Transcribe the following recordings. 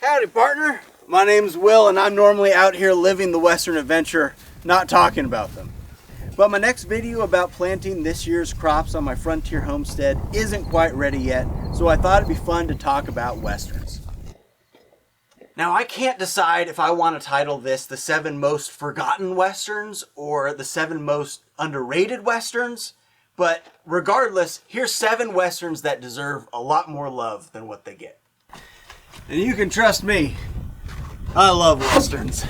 Howdy, partner. My name's Will, and I'm normally out here living the Western adventure, not talking about them. But my next video about planting this year's crops on my frontier homestead isn't quite ready yet, so I thought it'd be fun to talk about Westerns. Now, I can't decide if I want to title this the 7 most forgotten Westerns or the 7 most underrated Westerns, but regardless, here's 7 Westerns that deserve a lot more love than what they get. And you can trust me, I love Westerns.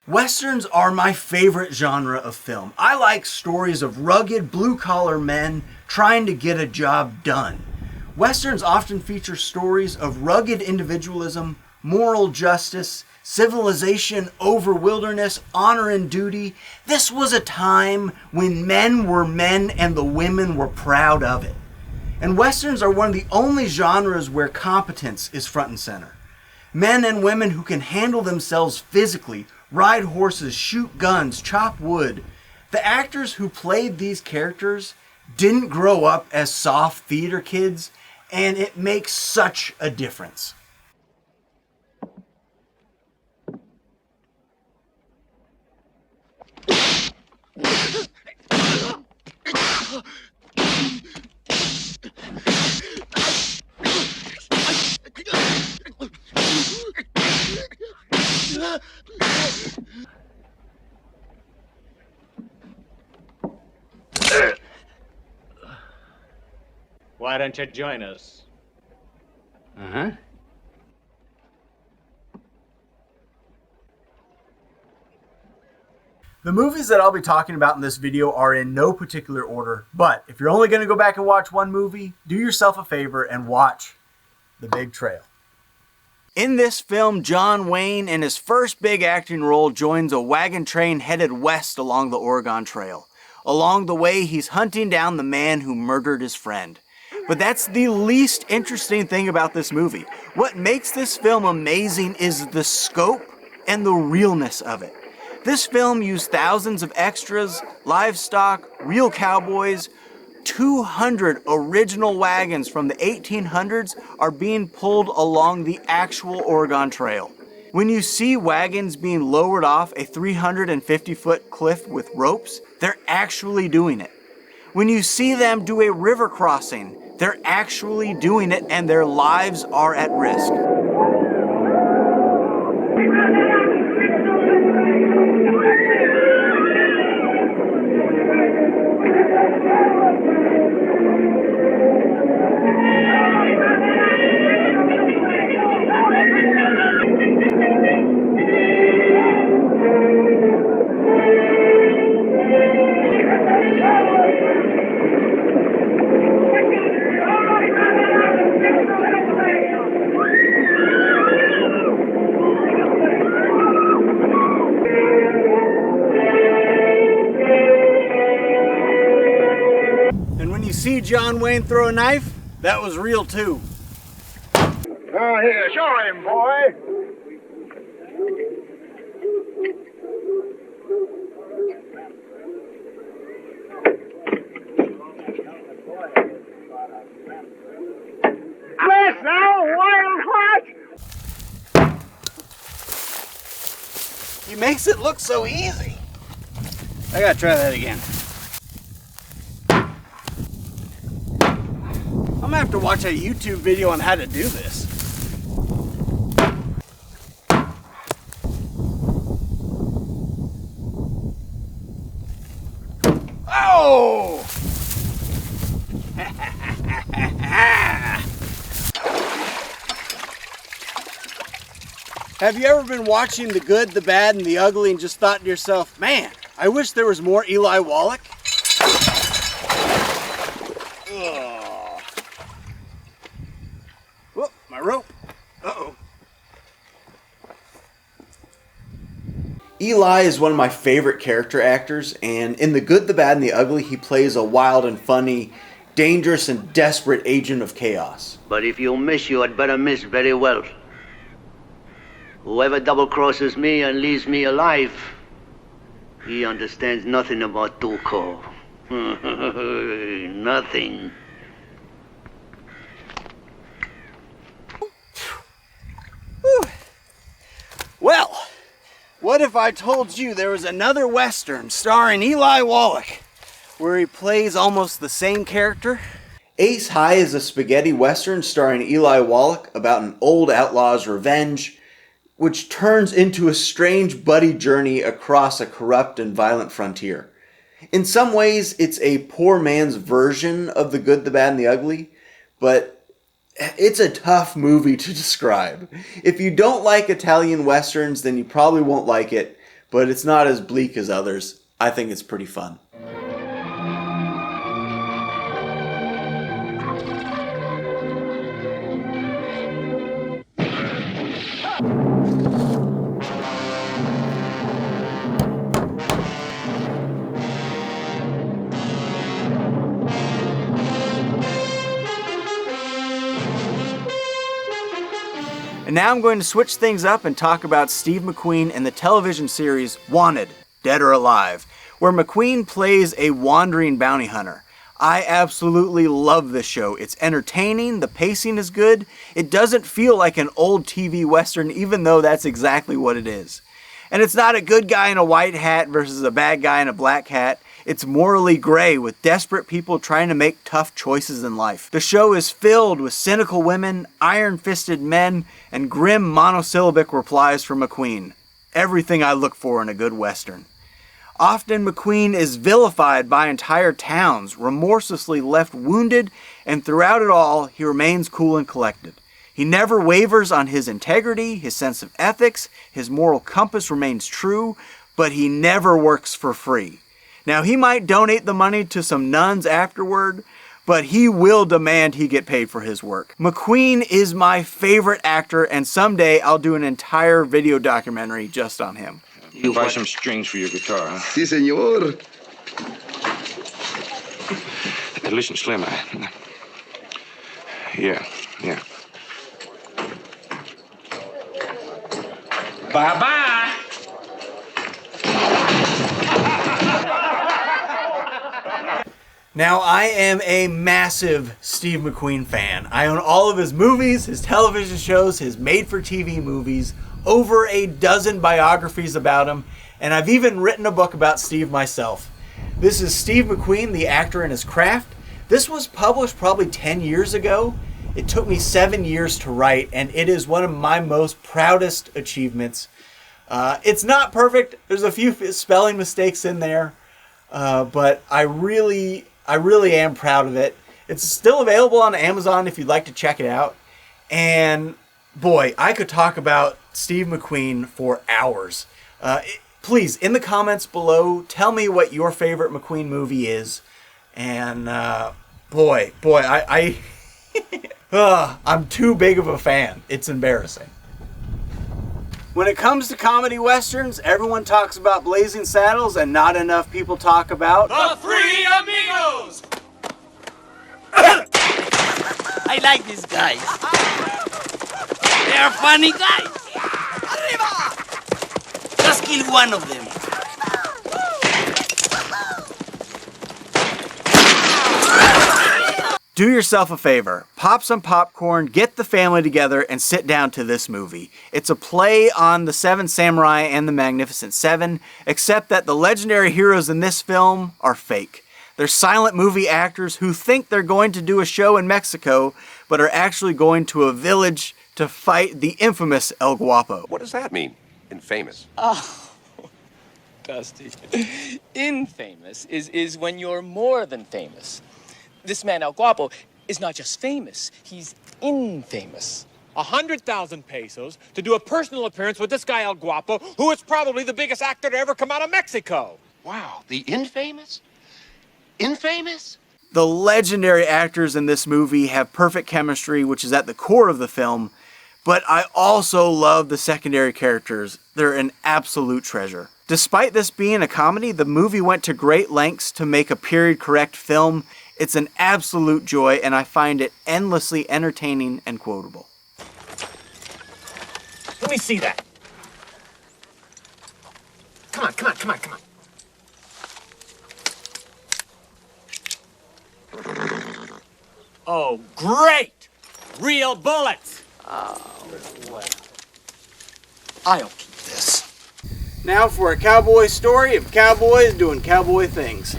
Westerns are my favorite genre of film. I like stories of rugged, blue-collar men trying to get a job done. Westerns often feature stories of rugged individualism, moral justice, civilization over wilderness, honor and duty. This was a time when men were men and the women were proud of it. And Westerns are one of the only genres where competence is front and center. Men and women who can handle themselves physically, ride horses, shoot guns, chop wood. The actors who played these characters didn't grow up as soft theater kids, and it makes such a difference. Why don't you join us? Uh-huh. The movies that I'll be talking about in this video are in no particular order, but if you're only going to go back and watch one movie, do yourself a favor and watch The Big Trail. In this film, John Wayne, in his first big acting role, joins a wagon train headed west along the Oregon Trail. Along the way, he's hunting down the man who murdered his friend. But that's the least interesting thing about this movie. What makes this film amazing is the scope and the realness of it. This film used thousands of extras, livestock, real cowboys. 200 original wagons from the 1800s are being pulled along the actual Oregon Trail. When you see wagons being lowered off a 350-foot cliff with ropes, they're actually doing it. When you see them do a river crossing, they're actually doing it and their lives are at risk. See John Wayne throw a knife? That was real too. Oh, here, show him, boy. Bless now, wild heart! He makes it look so easy. I gotta try that again. I'm gonna have to watch a YouTube video on how to do this. Oh! Have you ever been watching The Good, the Bad, and the Ugly and just thought to yourself, man, I wish there was more Eli Wallach? Whoop, my rope. Uh-oh. Eli is one of my favorite character actors, and in The Good, the Bad, and the Ugly, he plays a wild and funny, dangerous and desperate agent of chaos. But if you miss, you had better miss very well. Whoever double-crosses me and leaves me alive, he understands nothing about Tuco. Nothing. Well, what if I told you there was another Western starring Eli Wallach, where he plays almost the same character? Ace High is a spaghetti Western starring Eli Wallach about an old outlaw's revenge, which turns into a strange buddy journey across a corrupt and violent frontier. In some ways, it's a poor man's version of The Good, the Bad, and the Ugly, but it's a tough movie to describe. If you don't like Italian Westerns, then you probably won't like it, but it's not as bleak as others. I think it's pretty fun. And now I'm going to switch things up and talk about Steve McQueen and the television series Wanted, Dead or Alive, where McQueen plays a wandering bounty hunter. I absolutely love this show. It's entertaining, the pacing is good, it doesn't feel like an old TV Western even though that's exactly what it is. And it's not a good guy in a white hat versus a bad guy in a black hat. It's morally gray with desperate people trying to make tough choices in life. The show is filled with cynical women, iron-fisted men, and grim monosyllabic replies from McQueen. Everything I look for in a good Western. Often McQueen is vilified by entire towns, remorselessly left wounded, and throughout it all, he remains cool and collected. He never wavers on his integrity, his sense of ethics, his moral compass remains true, but he never works for free. Now, he might donate the money to some nuns afterward, but he will demand he get paid for his work. McQueen is my favorite actor, and someday I'll do an entire video documentary just on him. You buy some strings for your guitar, huh? Si, senor. Listen, Slim, Yeah. Bye-bye. Now, I am a massive Steve McQueen fan. I own all of his movies, his television shows, his made-for-TV movies, over a dozen biographies about him, and I've even written a book about Steve myself. This is Steve McQueen, the actor and his craft. This was published probably 10 years ago. It took me 7 years to write, and it is one of my most proudest achievements. It's not perfect. There's a few spelling mistakes in there, but I really am proud of it. It's still available on Amazon if you'd like to check it out. And boy, I could talk about Steve McQueen for hours. Please, in the comments below, tell me what your favorite McQueen movie is. And boy, I'm too big of a fan. It's embarrassing. When it comes to comedy westerns, everyone talks about Blazing Saddles and not enough people talk about The Three Amigos! I like these guys. They are funny guys. Arriba! Just kill one of them. Do yourself a favor, pop some popcorn, get the family together, and sit down to this movie. It's a play on the Seven Samurai and the Magnificent Seven, except that the legendary heroes in this film are fake. They're silent movie actors who think they're going to do a show in Mexico, but are actually going to a village to fight the infamous El Guapo. What does that mean? Infamous. Oh, Dusty. Infamous is when you're more than famous. This man, El Guapo, is not just famous, he's infamous. 100,000 pesos to do a personal appearance with this guy El Guapo, who is probably the biggest actor to ever come out of Mexico. Wow, the infamous? Infamous? The legendary actors in this movie have perfect chemistry, which is at the core of the film, but I also love the secondary characters. They're an absolute treasure. Despite this being a comedy, the movie went to great lengths to make a period-correct film. It's an absolute joy, and I find it endlessly entertaining and quotable. Let me see that. Come on. Oh, great! Real bullets! Oh, well. I'll keep Now for a cowboy story of cowboys doing cowboy things.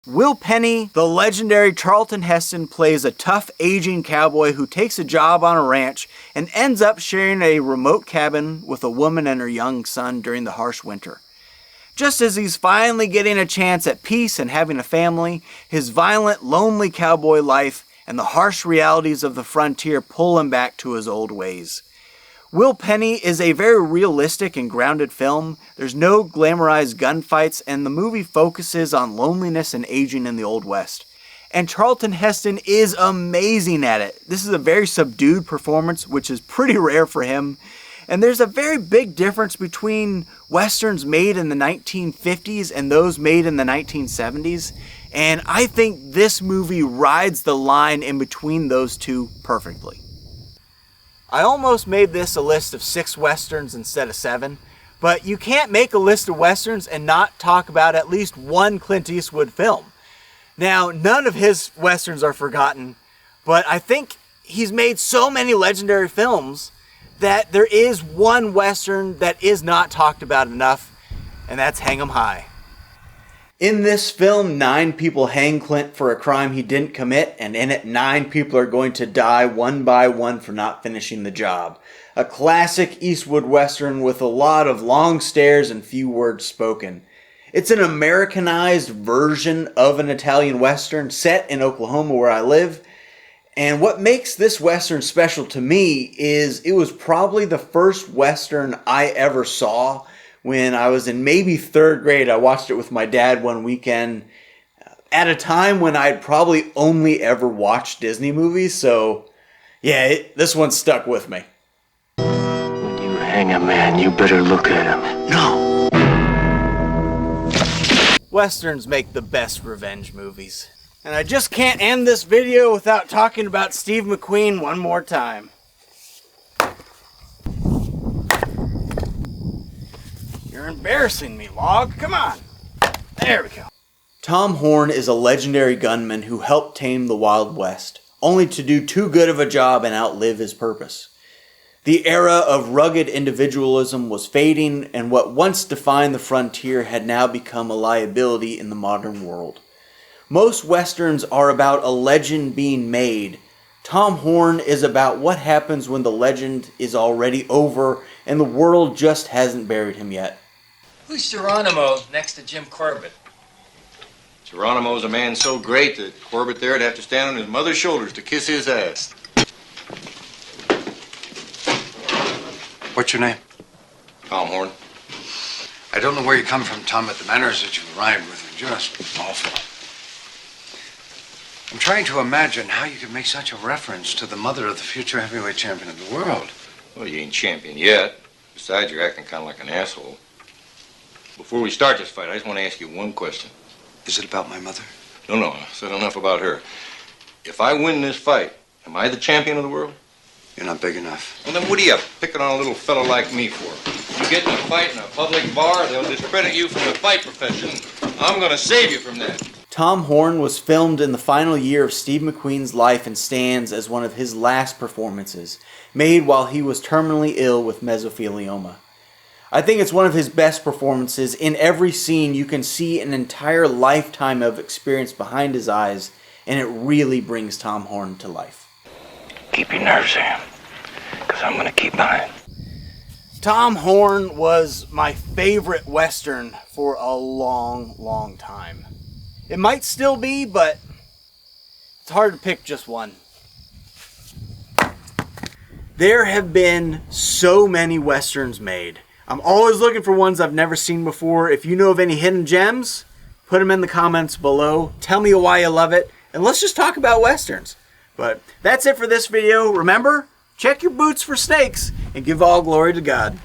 Will Penny, the legendary Charlton Heston, plays a tough, aging cowboy who takes a job on a ranch and ends up sharing a remote cabin with a woman and her young son during the harsh winter. Just as he's finally getting a chance at peace and having a family, his violent, lonely cowboy life and the harsh realities of the frontier pull him back to his old ways. Will Penny is a very realistic and grounded film. There's no glamorized gunfights, and the movie focuses on loneliness and aging in the Old West. And Charlton Heston is amazing at it. This is a very subdued performance, which is pretty rare for him. And there's a very big difference between westerns made in the 1950s and those made in the 1970s. And I think this movie rides the line in between those two perfectly. I almost made this a list of 6 westerns instead of 7, but you can't make a list of westerns and not talk about at least one Clint Eastwood film. Now, none of his westerns are forgotten, but I think he's made so many legendary films that there is one western that is not talked about enough, and that's Hang 'em High. In this film, 9 people hang Clint for a crime he didn't commit, and in it, 9 people are going to die one by one for not finishing the job. A classic Eastwood Western with a lot of long stares and few words spoken. It's an Americanized version of an Italian Western set in Oklahoma where I live, and what makes this Western special to me is it was probably the first Western I ever saw. When I was in maybe 3rd grade, I watched it with my dad one weekend at a time when I'd probably only ever watched Disney movies. So, yeah, this one stuck with me. When you hang a man, you better look at him. No. Westerns make the best revenge movies. And I just can't end this video without talking about Steve McQueen one more time. You're embarrassing me, Log. Come on. There we go. Tom Horn is a legendary gunman who helped tame the Wild West, only to do too good of a job and outlive his purpose. The era of rugged individualism was fading, and what once defined the frontier had now become a liability in the modern world. Most westerns are about a legend being made. Tom Horn is about what happens when the legend is already over and the world just hasn't buried him yet. Who's Geronimo next to Jim Corbett? Geronimo's a man so great that Corbett there'd have to stand on his mother's shoulders to kiss his ass. What's your name? Tom Horn. I don't know where you come from, Tom, but the manners that you rhyme with are just awful. I'm trying to imagine how you could make such a reference to the mother of the future heavyweight champion of the world. Well, you ain't champion yet. Besides, you're acting kind of like an asshole. Before we start this fight, I just want to ask you one question. Is it about my mother? No, I said enough about her. If I win this fight, am I the champion of the world? You're not big enough. Well, then what are you picking on a little fellow like me for? You get in a fight in a public bar, they'll discredit you from the fight profession. I'm going to save you from that. Tom Horn was filmed in the final year of Steve McQueen's life and stands as one of his last performances, made while he was terminally ill with mesothelioma. I think it's one of his best performances. In every scene, you can see an entire lifetime of experience behind his eyes, and it really brings Tom Horn to life. Keep your nerves in, because I'm going to keep mine. Tom Horn was my favorite Western for a long, long time. It might still be, but it's hard to pick just one. There have been so many Westerns made. I'm always looking for ones I've never seen before. If you know of any hidden gems, put them in the comments below. Tell me why you love it, and let's just talk about Westerns. But that's it for this video. Remember, check your boots for snakes, and give all glory to God.